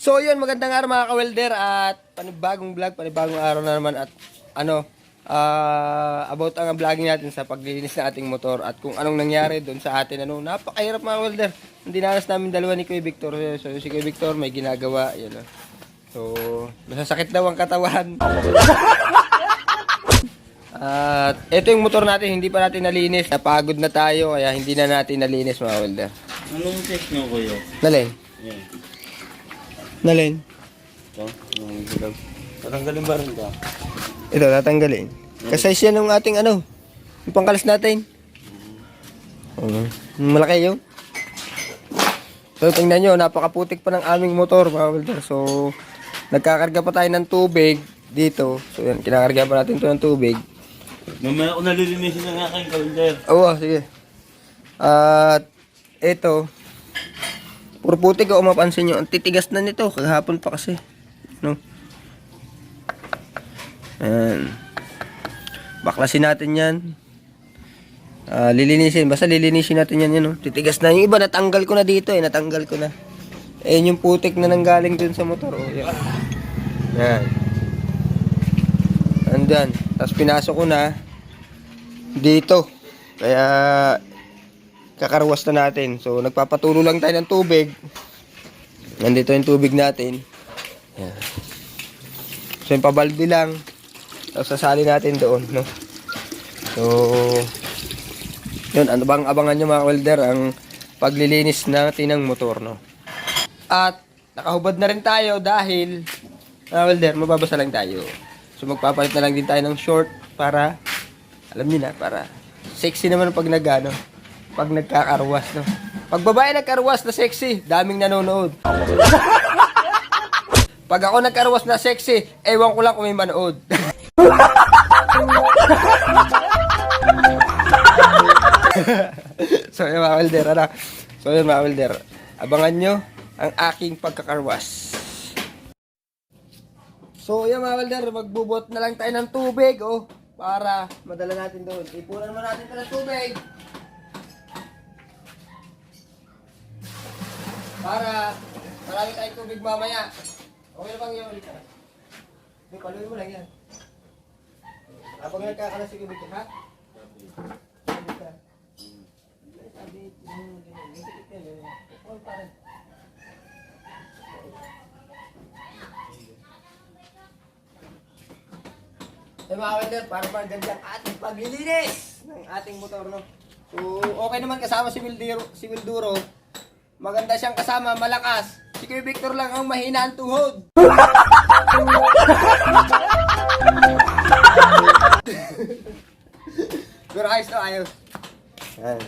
So yun, magandang araw mga ka-welder at panibagong vlog, panibagong araw na naman at about ang vlogging natin sa paglilinis ng ating motor at kung anong nangyari doon sa atin. Napakahirap mga welder. Ang dinanas namin dalawa ni Kuya Victor. So si Kuya Victor may ginagawa, yun. So nasasakit daw ang katawan. At ito yung motor natin, hindi pa natin nalinis. Napagod na tayo kaya hindi na natin nalinis mga welder. Anong check nyo kuya? Nalin? Yan. Nalin? Ito? Yung dilaw. Tatanggalin ba rin ka? Ito, tatanggalin. Kasi siya ng ating yung pangkalas natin. Malaki yun. So, tingnan nyo, napakaputik pa ng aming motor, mga welder. So, nagkakarga pa tayo ng tubig dito. So, yan, kinakarga pa natin ito ng tubig. Mamaya ko nalilinisin ng aking kalender. Oo, sige. At, ito, puro putik o mapansin nyo. Ang titigas na nito, kagahapon pa kasi. No? Ayan. Baklasin natin yan. Lilinisin. Basta lilinisin natin yan. No? Titigas na. Yung iba natanggal ko na dito natanggal ko na. Ayan yung putik na nanggaling dun sa motor. Oh, yan. Yan. Andyan. Tapos pinasok ko na dito. Kaya kakarwas na natin. So nagpapatulo lang tayo ng tubig. Nandito yung tubig natin. Yan. So yung pabalbi lang. Tapos sasali natin doon, no? So, yun, ano bang abangan nyo mga welder, ang paglilinis natin ng motor, no? At, nakahubad na rin tayo dahil, mga welder, mababasa lang tayo. So, magpapalit na lang din tayo ng short para, alam niyo na, para sexy naman pag pag nagkakarwas, no? Pag babae nagkarwas na sexy, daming nanonood. Pag ako nagkarwas na sexy, ewan ko lang kung may manood. So yun mga welder, So yun mga welder, abangan nyo ang aking pagkakarwas. So yun mga welder, magbubot na lang tayo ng tubig, para madala natin doon. Ipunan naman natin ito ng tubig. Para marami tayong tubig mamaya. Okay na bang yung ulit ka? Hindi, paluin mo lang yan. Habang nagkakalas si Kubik, ha? So mga welder, para maganda ang ating paglilinis ng ating motor, no? So, okay naman kasama si Wilduro. Maganda siyang kasama, malakas. Si Kuya Victor lang ang mahina ang tuhod. Pero ayos na, ayos. Ayan.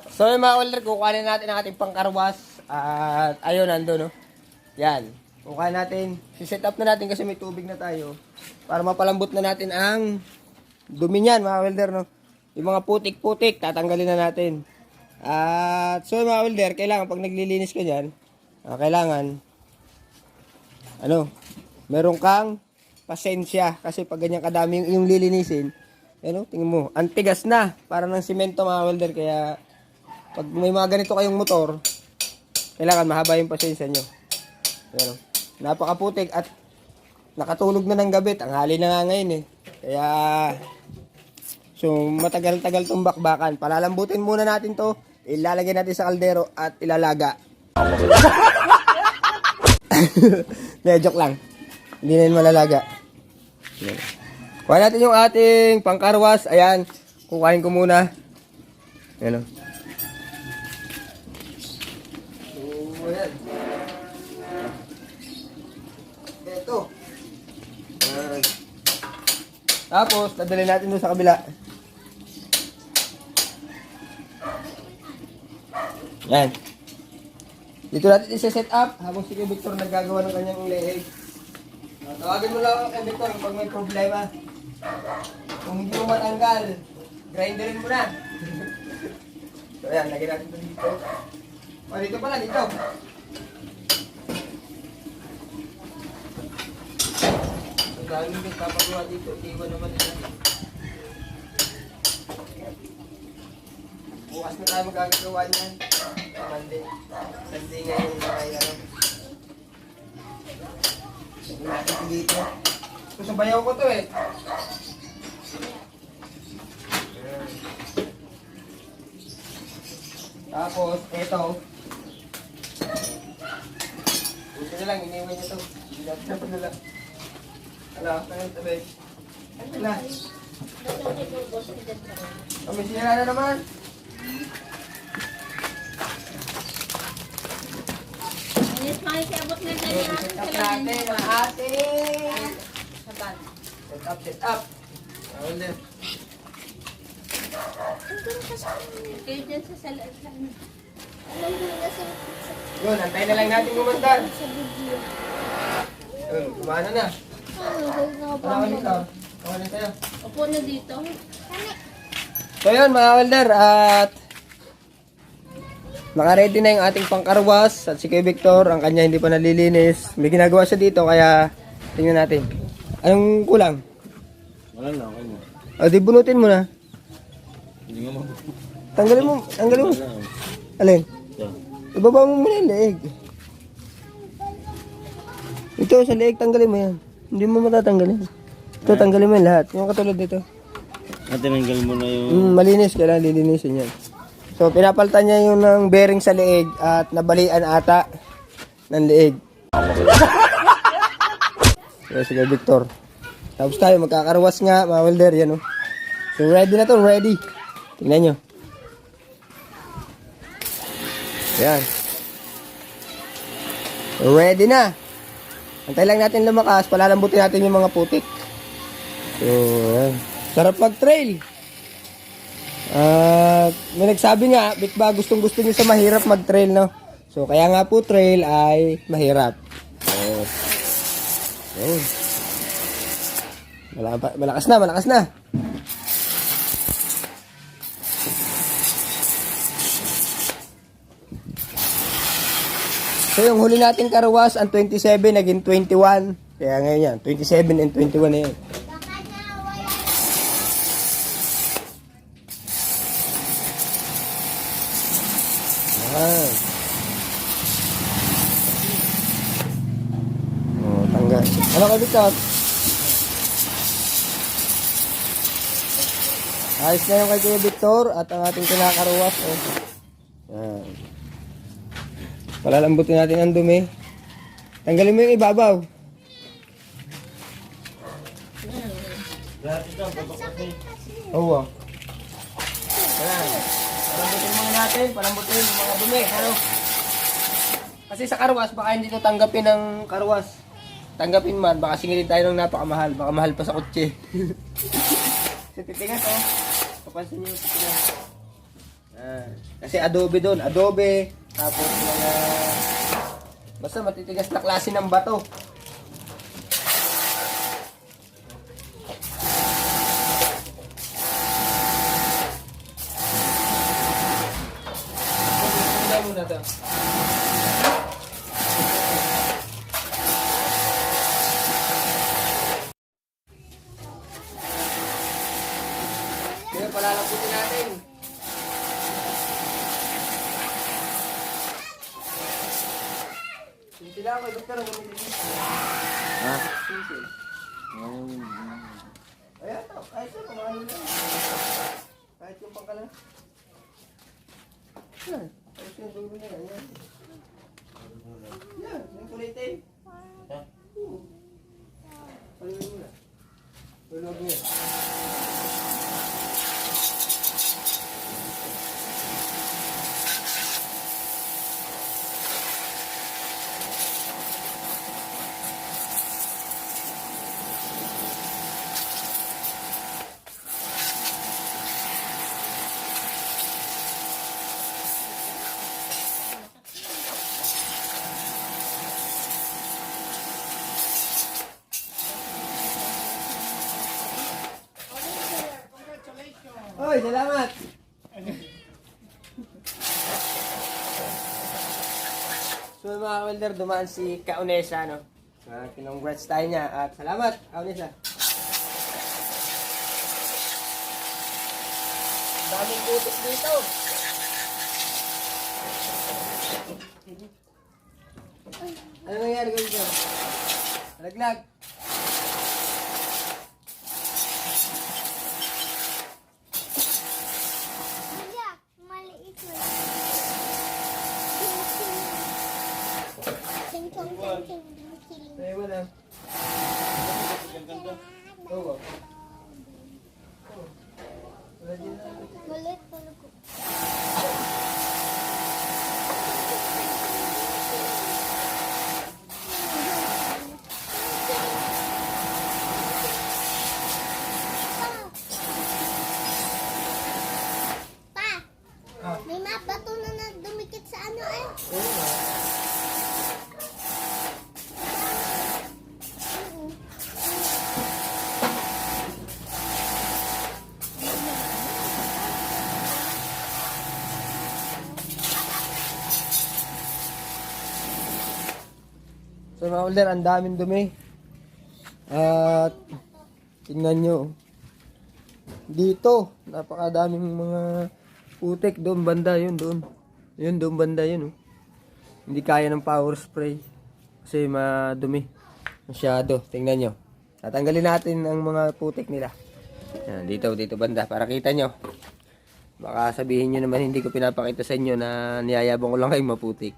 So yung mga welder, kukuhanin natin ang ating pangkarwas. At ayun, nando, no? Yan. Kukuhanin natin. Si-set up na natin kasi may tubig na tayo. Para mapalambot na natin ang dumi niyan, mga welder, no? Yung mga putik-putik, tatanggalin na natin. At so mga welder, kailangan pag naglilinis ka dyan, kailangan meron kang pasensya. Kasi pag ganyan kadami yung lilinisin, tingnan mo, ang tigas na, para ng simento mga welder. Kaya pag may mga ganito kayong motor, kailangan mahaba yung pasensya nyo. Napakaputik at nakatulog na ng gabi, tanghali na nga ngayon Kaya so matagal-tagal tong bakbakan. Palalambutin muna natin to, ilalagay natin sa kaldero at ilalaga. Joke lang. Hindi na yun malalaga. Kuha natin yung ating pangkarwas. Ayan. Kukain ko muna. Ayan. So, ayan. Ito. Tapos, dadalhin natin doon sa kabila. Yan. Dito natin isa-set up habang si Victor nagagawa ng kanyang leeg. Tawagin mo lang kay Victor pag may problema. Kung hindi mo matanggal, grinderin mo na. So ayan, lagyan natin ito dito. Dito pala, dito. So dahil hindi papagawa dito, iwan naman nila. Bukas na tayo magagagawa niyan. Monday. Sunday ngayon ay ano. Sige natin ito dito. Ito sa bayaw ko to eh. Tapos, eto. Buti na lang, iniwan niya to. Hindi natin na pala. Ano, ano, tabi. Ano na? May sinira na naman. Anis, makikiabot na tayo So, set up natin ang ating Saban. set up. Wala. Kayo dyan sa salaan. Yun, antay na lang natin gumanda. Sa video. Yun, kumana na. Wala ka dito. Wala na sa'yo. Upo na dito. So yun mga welder, at naka-ready na yung ating pangkarwas at si Kuya Victor, ang kanya hindi pa nalilinis. May ginagawa siya dito kaya tingnan natin. Anong kulang? Wala na, okay na. O di bunutin mo na. Hindi nga Tanggalin mo, tanggalin mo. Wala. Alin? Ito. Ibaba mo muna yung leeg. Ito sa leeg, tanggalin mo yan. Hindi mo matatanggalin. Ito, tanggalin mo yung lahat. Yung katulad dito. At tinanggal mo na yung... Malinis, kailangan lilinisin yan. So, pinapalitan niya yung ng bearing sa leeg at nabalian ata ng leeg. So, sige, Victor. Tapos tayo, magkakarwas nga, mga welder, yan o. So, ready na to, ready. Tingnan nyo. Yan. Ready na. Antay lang natin lumakas, palalambutin natin yung mga putik. So, yan. Sarap mag-trail. May nagsabi nga, bit ba gustong gusto niyo sa mahirap mag-trail, no? So, kaya nga po trail ay mahirap. So, yun. Malakas na, malakas na. So, yung huli nating karawas, ang 27, naging 21. Kaya ngayon yan, 27 and 21 na yun. Yan. Oh, tanggal. Ano ka, Victor? Ayos na yung kay Kuya Victor at ang ating kinakaruwas. Oh. Yan. Palalambutin natin ang dumi. Tanggalin mo yung ibabaw. Oo. Yan. Palambutin muna natin. Palambutin yung mga dumi. Ano? Kasi sa karwas, baka hindi ito tanggapin ng karwas. Tanggapin man, baka singilin tayo ng napakamahal. Baka mahal pa sa kotse. Kasi titigas, oh. Papansin nyo yung titigas. Kasi adobe doon. Adobe. Tapos mga... Basta matitigas na klase ng bato. Tingnan muna to. Kaya palalamputin natin. Sila ako, doktor, ang gamitin. Ha? Sisil. Ayan, kahit ito, kumano lang. Kahit yung pangkala. Yan, kahit yung dulo niya, yan. Yan, yung kulitin. Ha? Paluin mo na. Tulog niya. Hoy, salamat! So mga welder, dumaan si Kaunesa, no? Kinongrats tayo niya at salamat, Kaunesa. Daming putik dito. Ano nangyari ko dito? Nalaglag. Kuya, maliit mo. Ting tong ting ting ting ting. Tayo mo lang. Oo. Maliit pala ko. Pa, Ah. may mga bato na dumikit sa ano eh. Oo. So mga older, ang daming dumi. At tingnan nyo. Dito, napakadaming mga putik. Doon banda, yun doon. Yun doon banda, yun. Oh. Hindi kaya ng power spray. Kasi madumi. Masyado. Tingnan nyo. Tatanggalin natin ang mga putik nila. Yan, dito banda. Para kita nyo. Baka sabihin nyo naman hindi ko pinapakita sa inyo na niyayabang ko lang kayong maputik.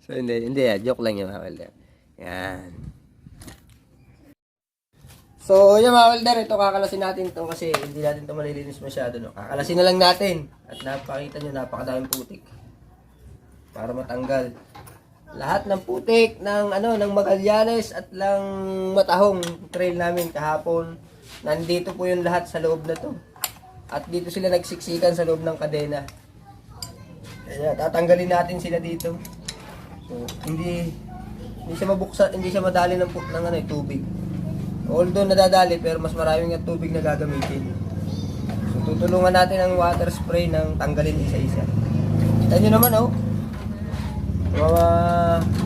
So hindi joke lang yun mga welder. Yan. So yung mga welder, ito kakalasin natin to kasi hindi natin to malilinis masyado, no. Kakalasin na lang natin at napakita nyo napakadaming putik. Para matanggal lahat ng putik ng ng Magallanes at lang Matahong trail namin kahapon. Nandito po yung lahat sa loob na to. At dito sila nagsiksikan sa loob ng kadena. Kaya tatanggalin natin sila dito. So, hindi siya mabuksan, hindi siya madali ng tubig. Although nadadali pero mas maraming tubig na gagamitin. So tutulungan natin ang water spray ng tanggalin isa-isa. Kita nyo naman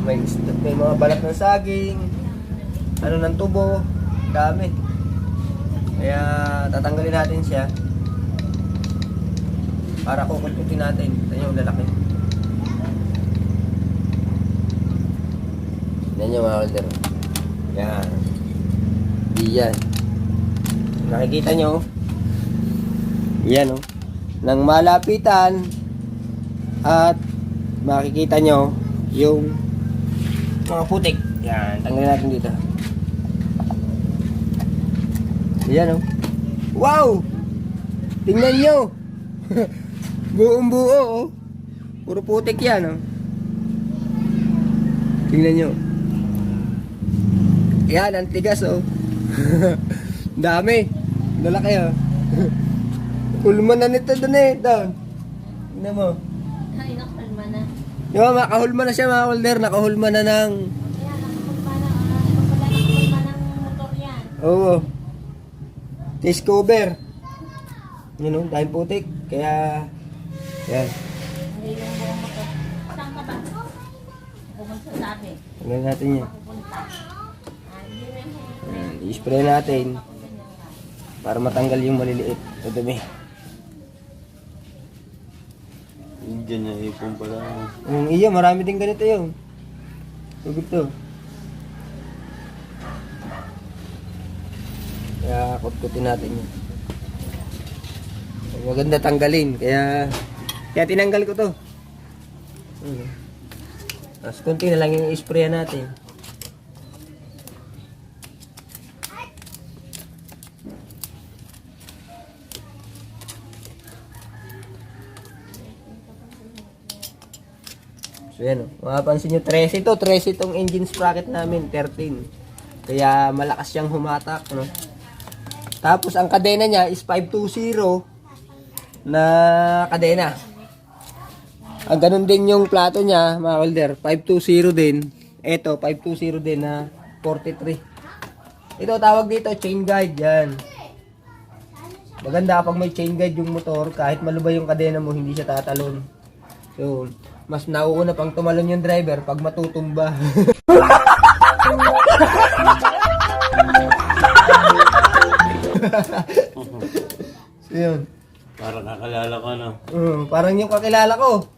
may mga balat ng saging, ng tubo, dami. Kaya tatanggalin natin siya para kukulkutin natin. Ito yung lalaki. Yan yung mga holder. Yan. Yan. Nakikita nyo. Yan nang malapitan at makikita nyo yung mga putik. Yan. Tanggalin natin dito. Yan Wow! Tingnan nyo! Buong buo Puro putik yan Tingnan nyo. Yan, ang tigas Dami. Lalaki Hulman na nito doon down. Tingnan mo. Ay, nakalma na. Diba, makahulma na siya mga holder. Nakahulma na ng... Ayan, nakalma ng motor yan. Oo. Taste cover. Yun dahil putik. Kaya, yan. Hindi yung buong motor. Saan ka ba? Pumunta sa sabi. Tanggalin natin yan. Pupunta. Hindi na yung Yan, i-spray natin para matanggal yung maliliit na dumi. Diyan niya ipon pala. Iya, marami din ganito yun. Tubig to. Kaya kutkutin natin yun. Maganda tanggalin. Kaya tinanggal ko to. Tapos kunti na lang yung i-spray natin. So yan mapapansin nyo, 13 to. 13 itong engine sprocket namin, 13. Kaya malakas siyang humatak, Tapos ang kadena niya is 520 na kadena. Ang ganun din yung plato niya, mga holder, 520 din. Ito, 520 din na 43. Ito tawag dito, chain guide, yan. Maganda kapag may chain guide yung motor, kahit malubay yung kadena mo, hindi siya tatalon. So, mas nauuna pang tumalon yung driver pag matutumba. So, yun. Parang kakalala ko, no? Parang yung kakilala ko.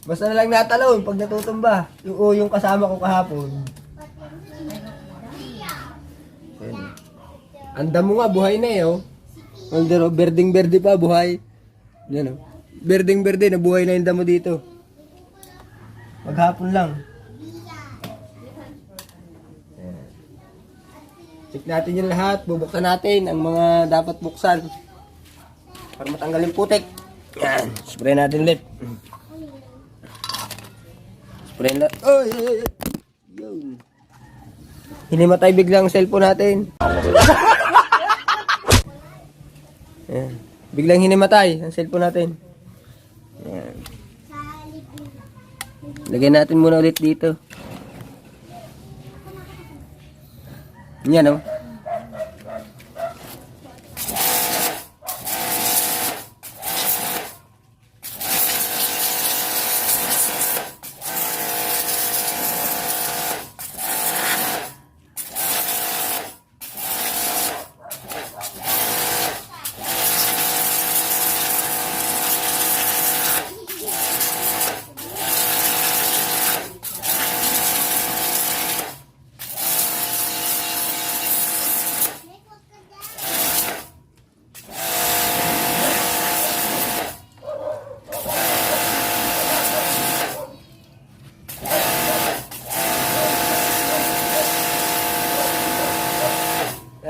Basta na lang natalon pag natutumba. Yung kasama ko kahapon. Ayan. Ang damo nga, buhay na eh, oh. Berding-berde pa, buhay. Yan, oh. Berding-berde, nabuhay na yung damo dito. Maghapon lang. Ayan. Check natin yung lahat. Bubuksan natin ang mga dapat buksan. Para matanggal yung putik. Yan. Spray natin ulit. Spray natin. Oh, yeah. Yun. Hinimatay biglang ang cellphone natin. Yan. Biglang hinimatay ang cellphone natin. Yan. Lagyan natin muna ulit dito. Yan, oh.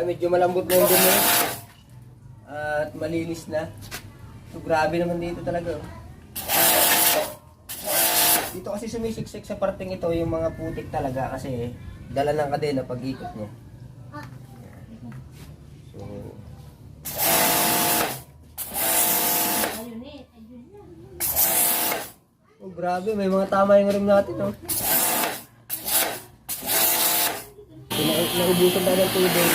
Medyo malambot na yung dumi. At malinis na. So, grabe naman dito talaga. Oh. Dito kasi sumisiksik sa parting ito yung mga putik talaga kasi dala ng kadena pag ikot niya. So, oh, grabe. May mga tama yung rim natin. Oh. Naubusan tayo ng tubig.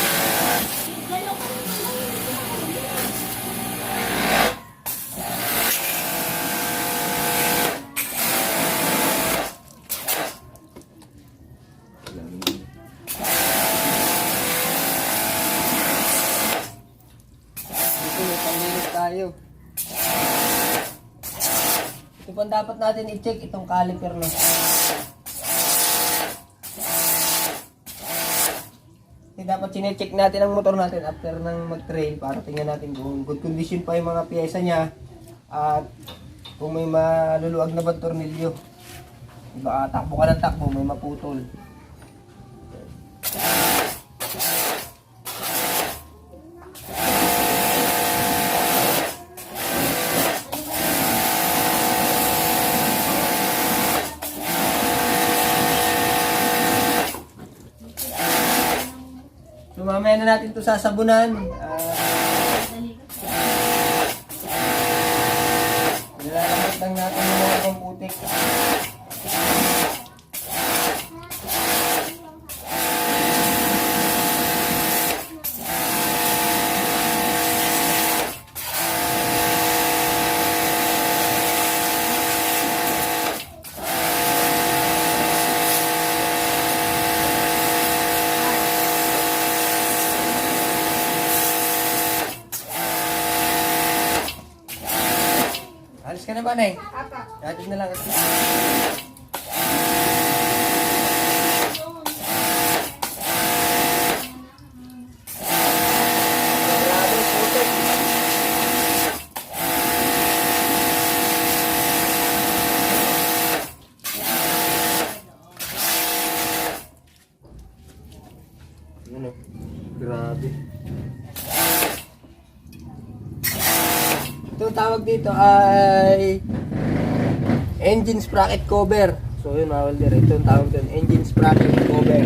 Tayo. Ito pa dapat natin i-check itong caliper no. Dapat sinecheck natin ang motor natin after ng mag-trail para tingnan natin kung good condition pa yung mga piyesa niya at kung may maluluwag na bang tornilyo. Baka takbo ka ng takbo, may maputol. So mamaya na natin ito sasabunan. Nilalamot lang natin yung mga pamputik. Alis ka na ba, Nay? Dating na lang. Grabe, putik. Ano? Grabe. Ito tawag dito ay engine sprocket cover. So yun mga welder, ito ang tawag dito, engine sprocket cover.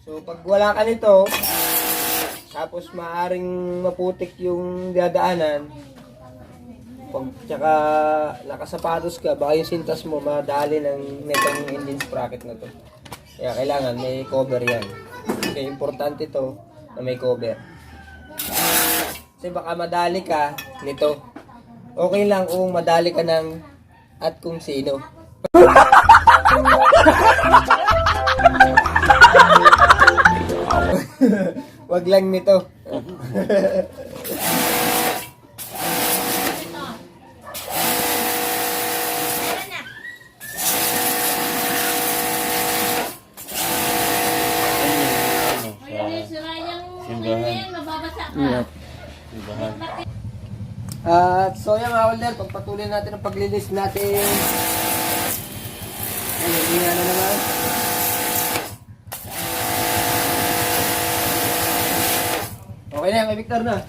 So pag wala ka nito, tapos maaring maputik yung dadaanan, pag tsaka nakasapatos ka, baka yung sintas mo madali ng netong engine sprocket na to. Kaya kailangan may cover yan. Kaya importante to na may cover. Kasi baka madali ka nito. Okay lang kung madali ka ng at kung sino. Wag lang nito. Ito. Meron na. Kaya na sira yung yan, mababasa ka. Simbahan. At so yan mga Walder, pagpatuloy natin ang paglinis natin. Ayun, hindi na naman. Okay na, may Victor na.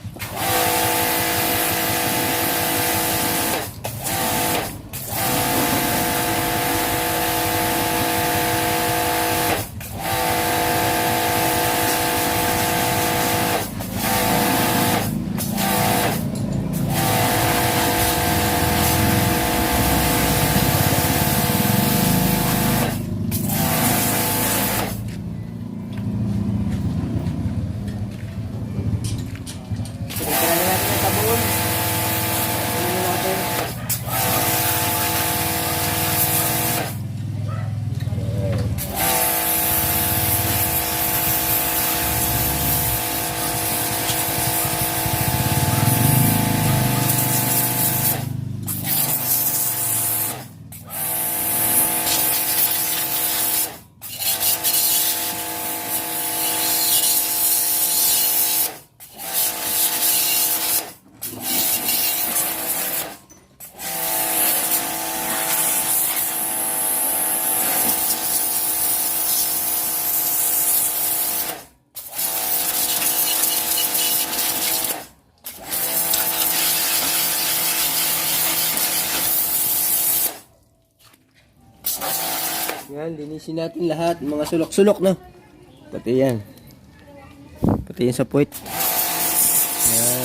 Tignan na natin ang sabon. Tignan natin. Yan, linisin natin lahat. Mga sulok-sulok, no? Pati yan. Pati yan sa puwit. Yan.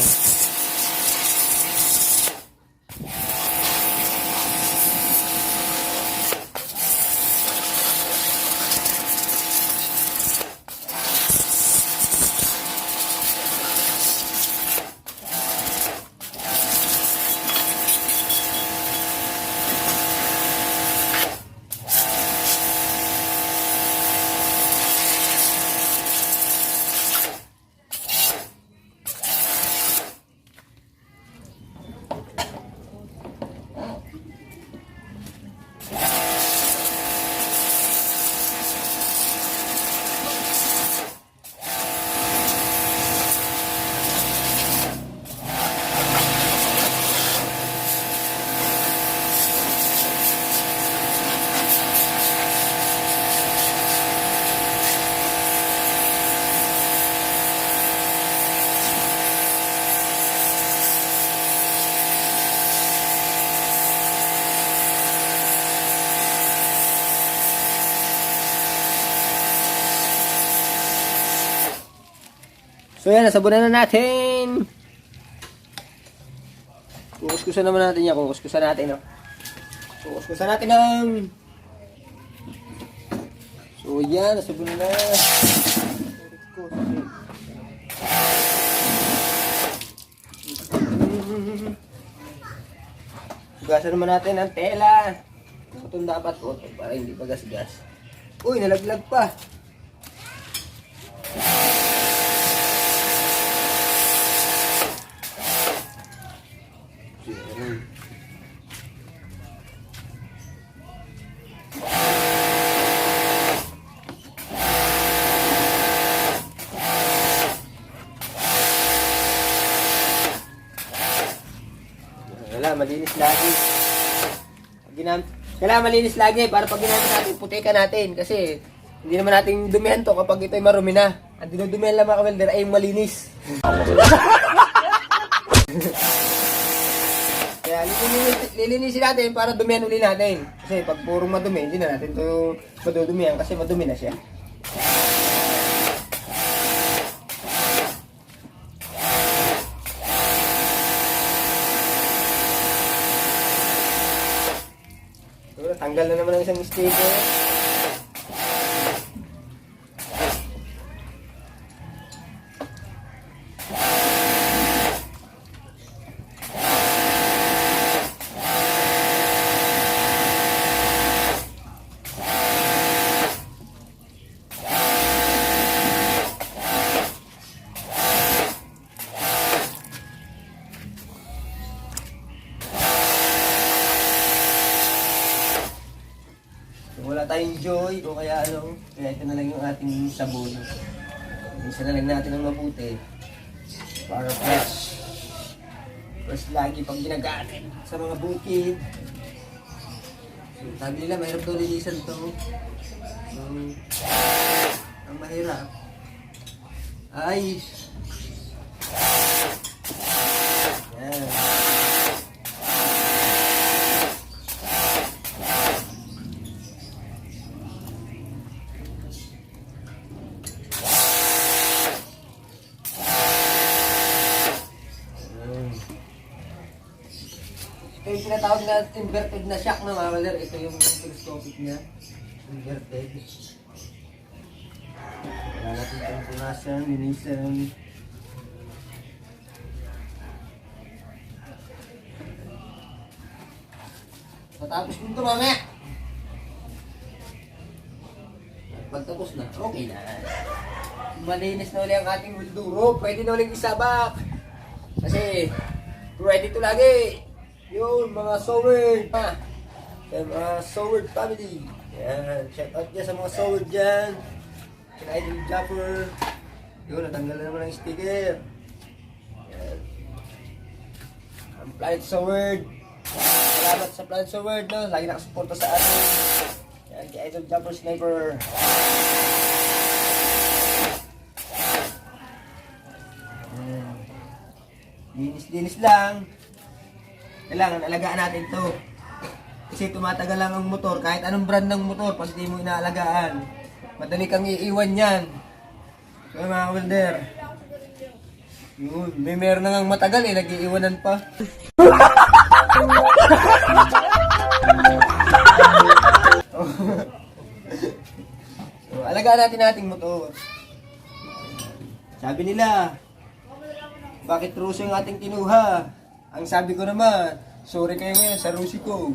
So yan, nasabunan na natin. Kukuskusan naman natin yan. Kukuskusan natin, no? Kukuskusan natin ng... So yan, nasabunan na. Hugasan naman natin ang tela. Itong dapat ko, para hindi pa gas-gas. Uy, nalaglag pa. Wala, malinis lagi. Kailangan malinis lagi para pag ginamit natin, putikan natin. Kasi hindi naman natin dumihan to kapag ito'y marumi na. Ang dinudumihan lang mga welder ay malinis. Kaya lilinisin natin para dumihan uli natin. Kasi pag purong madumi, hindi na natin ito madudumihan kasi madumi na siya. Tanggal na naman ang isang sticker. ito na lang yung ating sabon. Isa na lang natin ang mabuti para fresh. Fresh lagi pag ginagamit sa mga bukid. So, sabi nila mahirap daw linisan to. So, ang mahirap ay yan. Ito yung tinatawag na inverted na shock na mga kawaler. Ito yung telescopic niya. Inverted. Wala natin itong punasan, linisan. Matapos mo ito mamaya. Pagtapos na, okay na. Malinis na ulit ang ating mulduro. Pwede na ulit isabak. Kasi, ready to lagi. Yun, mga soward. Sa mga soward family. Yan, shout out dyan sa mga soward dyan. Kina Idol Japper. Yun, natanggal na naman ang sticker. Yan. Ang Planet Soward. Salamat sa Planet Soward, no? Lagi nakasuporta sa atin. Yan, kay Idol Japper Sniper. Yan. Linis-linis lang. Kailangan alagaan natin to. Kasi tumatagal lang ang motor. Kahit anong brand ng motor, pag di mo inaalagaan, madali kang iiwan yan. So mga welder, yun, may meron na ngang matagal eh, nag-iiwanan pa. So, alagaan natin ating motor. Sabi nila, bakit Ruso yung ating kinuha? Ang sabi ko naman, sorry kayo ngayon sa Rusi ko.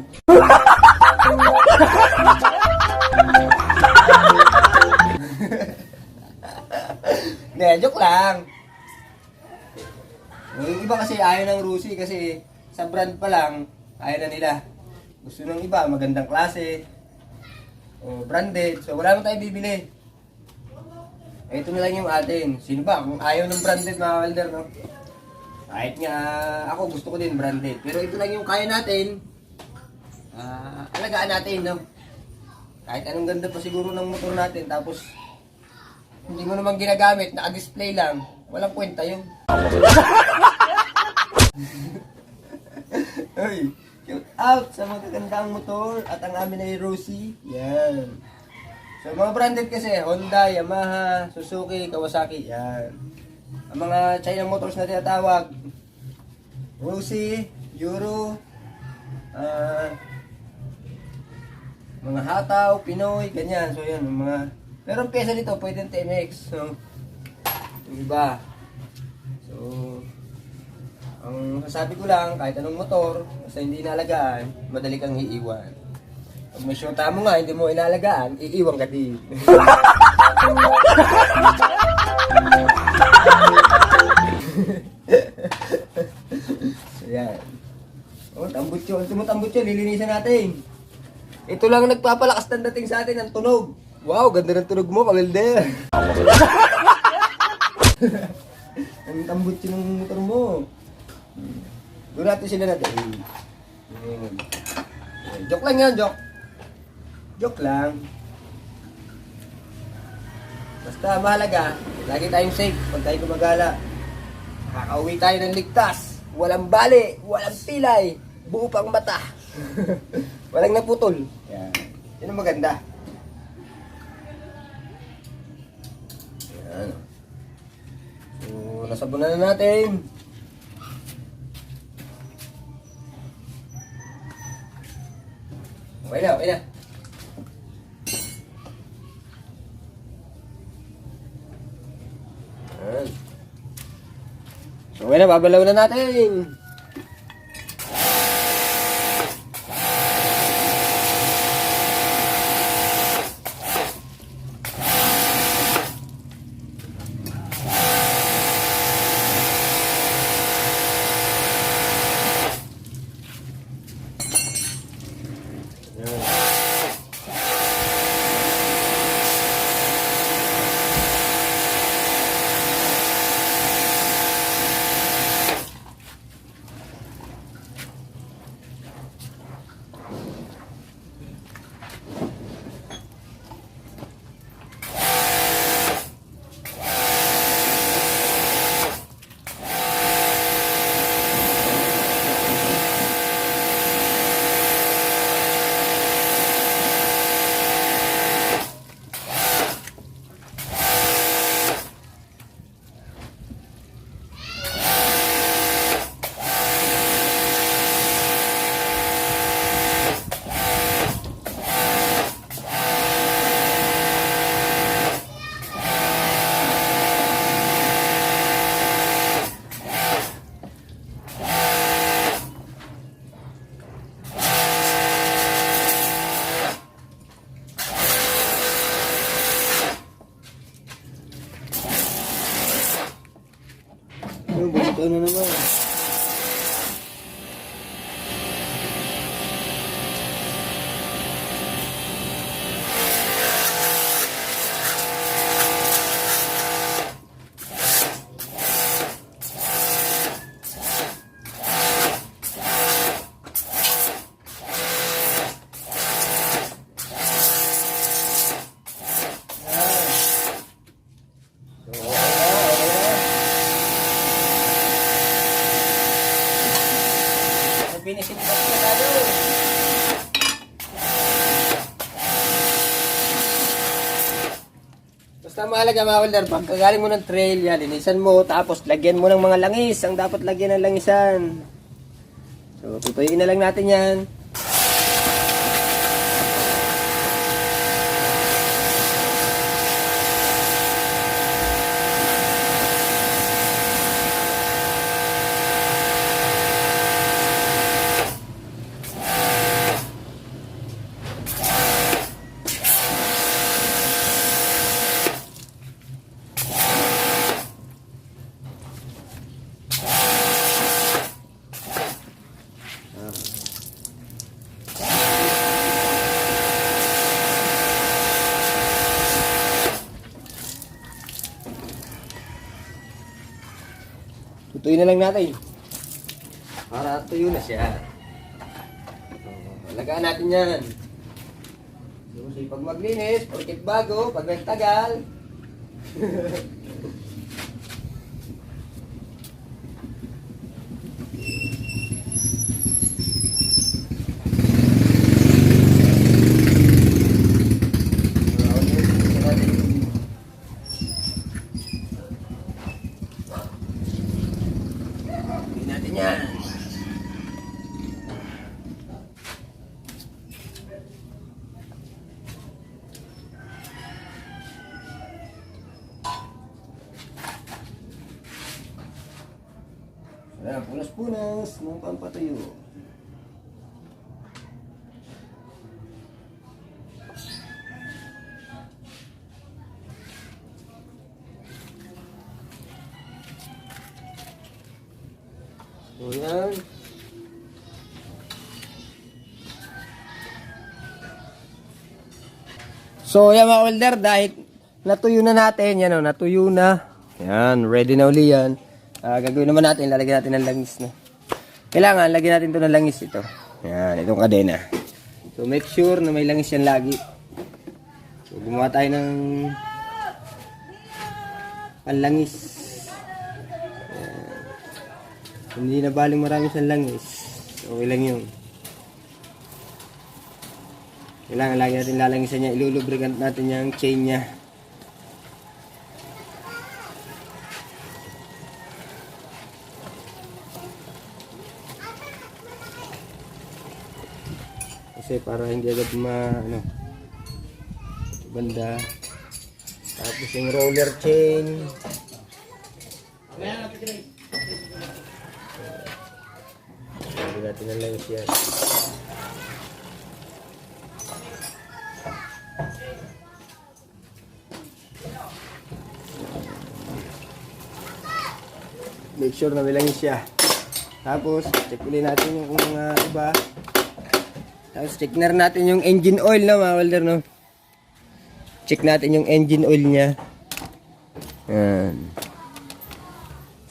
Hindi, joke lang. Yung iba kasi ayaw ng Rusi kasi sa brand pa lang, ayaw na nila. Gusto ng iba, magandang klase. O branded. So wala naman tayo bibili. Ito na lang yung atin. Sino ba? Kung ayaw ng branded mga welder, no? Kahit nga ako gusto ko din branded. Pero ito lang yung kaya natin. Alagaan natin, no? Kahit anong ganda pa siguro ng motor natin. Tapos, hindi mo naman ginagamit. Naka-display lang. Walang kwenta yun. Hey, shout out sa magagandang motor. At ang amin ay Rosie. Yan. So, mga branded kasi, Honda, Yamaha, Suzuki, Kawasaki. Yan. Ang mga China motors na tinatawag, Rusi, Euro, mga Hataw, Pinoy, ganyan. So yan, mga pero ang pyesa nito pwede ng TMX. So, yung iba. So, ang sasabi ko lang, kahit anong motor, basta hindi inaalagaan, madali kang iiwan. Pag may syota mo nga, hindi mo inaalagaan, iiwan ka din. So, yan. Oh, tambutso. Ito mo tambutso, lilinisan natin. Ito lang nagpapalakas ng dating sa atin, ang tunog. Wow, ganda ng tunog mo, kawelder. Ang tambutso ng motor mo. Doon natin sila natin. Joke lang yan, joke. Joke lang. Basta mahalaga, lagi tayong safe pag tayo gumagala. Makakauwi tayo ng ligtas. Walang bali, walang pilay, buo pang mata. Walang naputol. Yan. Yan ang maganda. Yan. So, nasabunan na natin. Okay na, okay na. Yan. So, okay na, babalaw na natin. Ikaw na naman. Finishing touch na tayo. Basta mahalaga mga welder, pag galing mo ng trail yan, linisan mo, tapos lagyan mo ng mga langis, ang dapat lagyan ng langisan. So, tutuyuin na lang natin yan. Tutuyin na lang natin. Para tuyo na siya. Alagaan natin yan. So, pag maglinis, porkit bago, pag nagtagal. Yan. Ayan, punas-punas ng pampatuyo. So, yan. So, yan mga welder, dahil natuyo na natin, yan o, natuyo na. Yan, ready na uli yan. Gagawin naman natin, lalagyan natin ng langis na. Kailangan, lagyan natin ito ng langis ito. Yan, itong kadena. So, make sure na may langis yan lagi. So, gumawa tayo ng panlangis. Hindi na baling marami siyang langis. Okay lang yun. Kailangan lagi natin lalangisan niya. Ilulubricant natin yung chain niya. Kasi para hindi agad banda. Tapos yung roller chain. Lagyan natin ng langis yan. Make sure na may langis siya. Tapos, check ulit natin yung mga iba. Tapos, check na rin natin yung engine oil na mga welder, no? Check natin yung engine oil niya. Yan.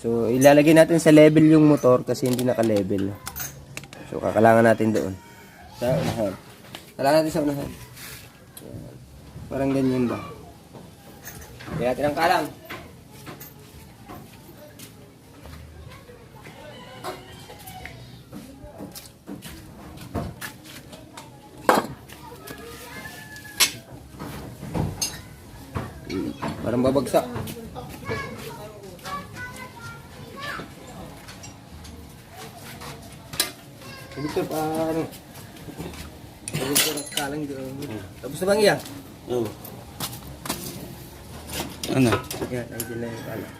So, ilalagay natin sa level yung motor kasi hindi naka-level. So, kakalangan natin doon. Sa unahan. Kailangan natin sa unahan. Yan. Parang ganyan ba? Lagyan natin ang kalang. Parang babagsak. Victor, parang Victor, kalang doon. Tapos na bang iya? Oo. Ano? Yan, ay din lang yung kalang.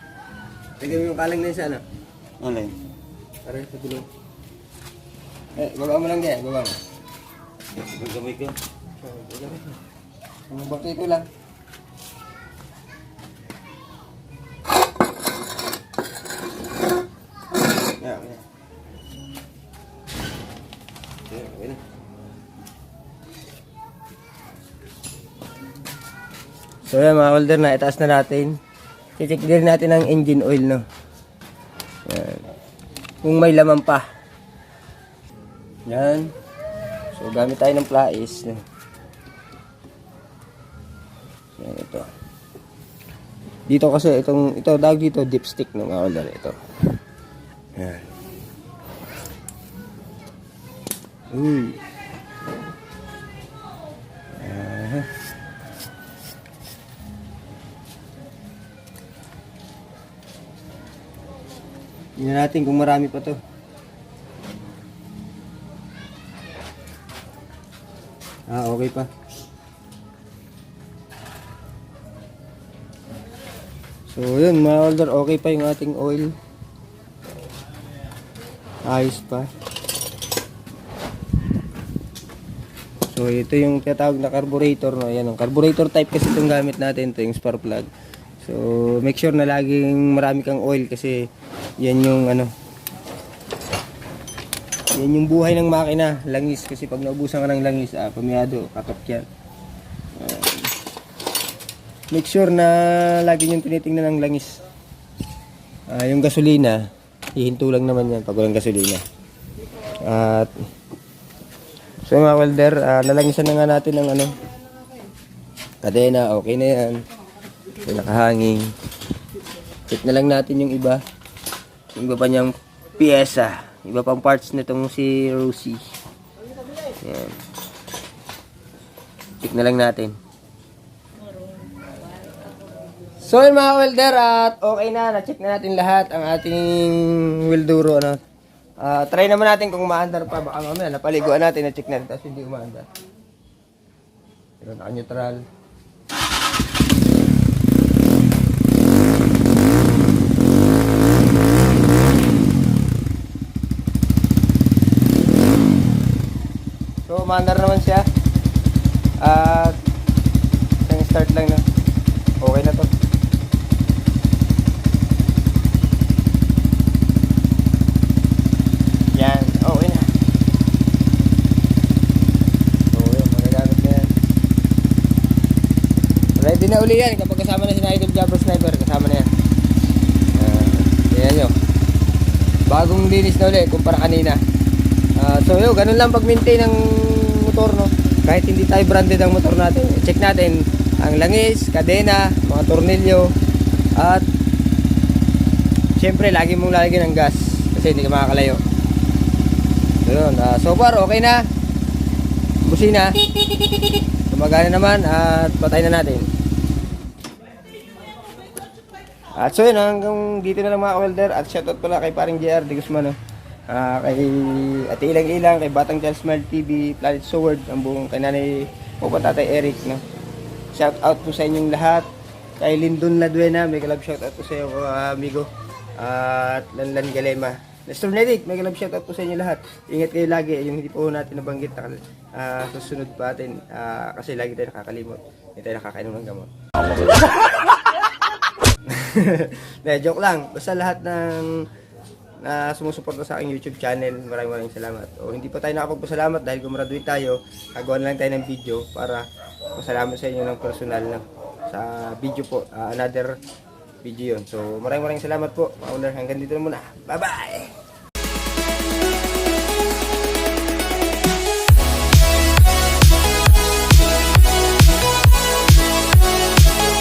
Lagyan mo yung kalang na yun sa ano? Ano yun? Para sa gulong. Baba mo lang yan, baba mo. Magkamay ka? Ang bakit ito lang. So yan mga welder, na itaas na natin. Check din natin ang engine oil, no. Yan. Kung may laman pa. Yan. So gamit tayo ng plais, no. Yan, ito. Dito kasi ito tawag dito dipstick, no mga welder, ito. Yan. Uy. Tingnan natin kung marami pa to. Okay pa. So yun mga welder, okay pa yung ating oil. Ayos pa. So ito yung tinatawag na carburetor, no. Yan, ang carburetor type kasi itong gamit natin, ito yung spark plug. So make sure na laging marami kang oil kasi yan yung yan yung buhay ng makina, langis, kasi pag naubusan ka ng langis, pamiyado, kakap yan. Make sure na lagi yung tinitingnan ng langis. Yung gasolina, hihinto lang naman yan pag walang gasolina. At so mga welder, nalangisan na nga natin ng kadena, okay na yan. So, nakahanging. Check na lang natin yung iba. Yung iba pa niyang piyesa. Iba pang parts nitong si Rosie. Yan. Check na lang natin. So yun mga welder, at okay na. Na-check na natin lahat ang ating wilduro. Try naman natin kung umaandar pa. Baka mamaya napaliguan natin, na-check natin tapos hindi umaandar. Pero naka-neutral. So umaandar naman siya. At isang start lang na. Okay na to. Yan, okay na. So yun, magagamit na yan. Ready na uli yan kapag kasama na si Idol Jabber Sniper. Kasama na yan. Yan nyo. Bagong linis na uli kumpara kanina. So yun, ganun lang pag-maintain ng motor, no. Kahit hindi tayo branded ang motor natin, check natin ang langis, kadena, mga tornilyo, at syempre lagi mong lalagyan ng gas kasi hindi ka makakalayo. So yun, so far okay na. Busina gumagana naman at patay na natin. At so yun, hanggang dito na lang mga welder. At shoutout pala kay paring JR de Guzman, no. Kay Ate Ilang Ilang, kay Batang Child Smile TV, Planet Sword, ang buong kay Nanay o Tatay Eric, no. Shout out po sa inyong lahat. Kay Lindon Laduena, mega love shout out po sa iyo, amigo. At Lanlan Galema. Nestor Nedic, mega love shout out po sa inyo lahat. Ingat kayo lagi, yung hindi po natin nabanggit na susunod pa atin, kasi lagi tayo nakakalimot. Hindi tayo nakakainom ng gamot. Joke lang. Basta lahat ng na sumusuporta sa aking YouTube channel, maraming salamat. O hindi pa tayo nakapagpasalamat dahil gumraduate tayo, gagawa na lang tayo ng video para pasalamat sa inyo ng personal na sa video po, another video yun. So maraming salamat po, mga owner. Hanggang dito na muna. Bye bye!